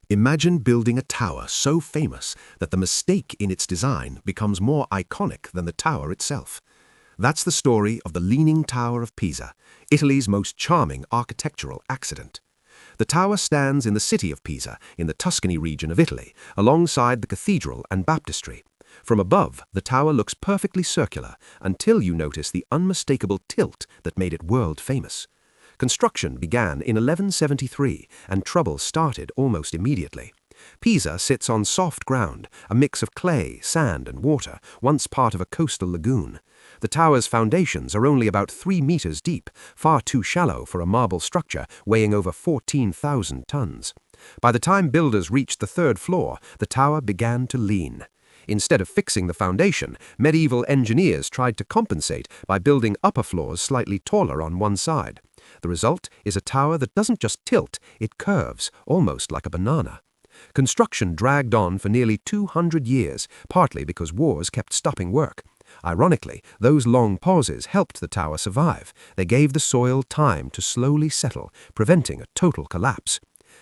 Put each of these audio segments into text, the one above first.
Imagine building a tower so famous that the mistake in its design becomes more iconic than the tower itself. That's the story of the Leaning Tower of Pisa, Italy's most charming architectural accident. The tower stands in the city of Pisa, in the Tuscany region of Italy, alongside the cathedral and baptistry. From above, the tower looks perfectly circular until you notice the unmistakable tilt that made it world famous. Construction began in 1173, and trouble started almost immediately. Pisa sits on soft ground, a mix of clay, sand, and water, once part of a coastal lagoon. The tower's foundations are only about 3 meters deep, far too shallow for a marble structure weighing over 14,000 tons. By the time builders reached the third floor, the tower began to lean. Instead of fixing the foundation, medieval engineers tried to compensate by building upper floors slightly taller on one side. The result is a tower that doesn't just tilt, it curves, almost like a banana. Construction dragged on for nearly 200 years, partly because wars kept stopping work. Ironically, those long pauses helped the tower survive. They gave the soil time to slowly settle, preventing a total collapse.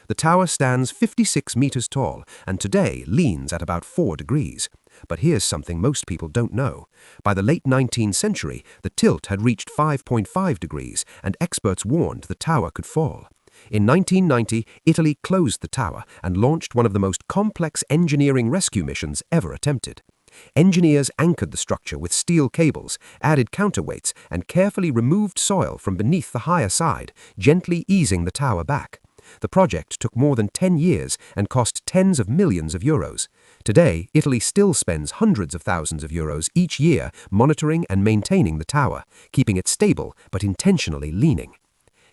The tower stands 56 meters tall and today leans at about 4 degrees. But here's something most people don't know. By the late 19th century, the tilt had reached 5.5 degrees and experts warned the tower could fall. In 1990, Italy closed the tower and launched one of the most complex engineering rescue missions ever attempted. Engineers anchored the structure with steel cables, added counterweights, and carefully removed soil from beneath the higher side, gently easing the tower back. The project took more than 10 years and cost tens of millions of euros. Today, Italy still spends hundreds of thousands of euros each year monitoring and maintaining the tower, keeping it stable but intentionally leaning.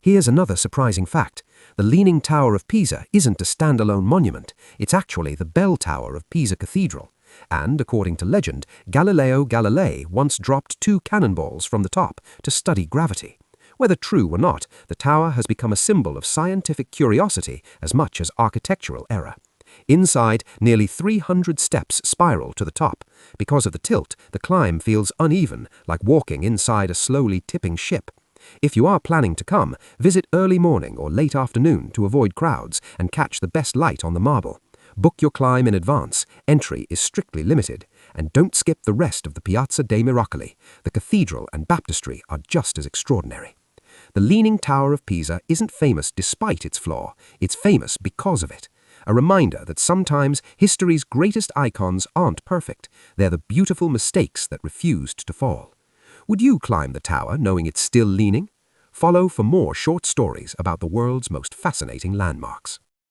Here's another surprising fact. The Leaning Tower of Pisa isn't a standalone monument. It's actually the bell tower of Pisa Cathedral. And, according to legend, Galileo Galilei once dropped 2 cannonballs from the top to study gravity. Whether true or not, the tower has become a symbol of scientific curiosity as much as architectural error. Inside, nearly 300 steps spiral to the top. Because of the tilt, the climb feels uneven, like walking inside a slowly tipping ship. If you are planning to come, visit early morning or late afternoon to avoid crowds and catch the best light on the marble. Book your climb in advance, entry is strictly limited, and don't skip the rest of the Piazza dei Miracoli. The cathedral and baptistry are just as extraordinary. The Leaning Tower of Pisa isn't famous despite its flaw, it's famous because of it. A reminder that sometimes history's greatest icons aren't perfect, they're the beautiful mistakes that refused to fall. Would you climb the tower knowing it's still leaning? Follow for more short stories about the world's most fascinating landmarks.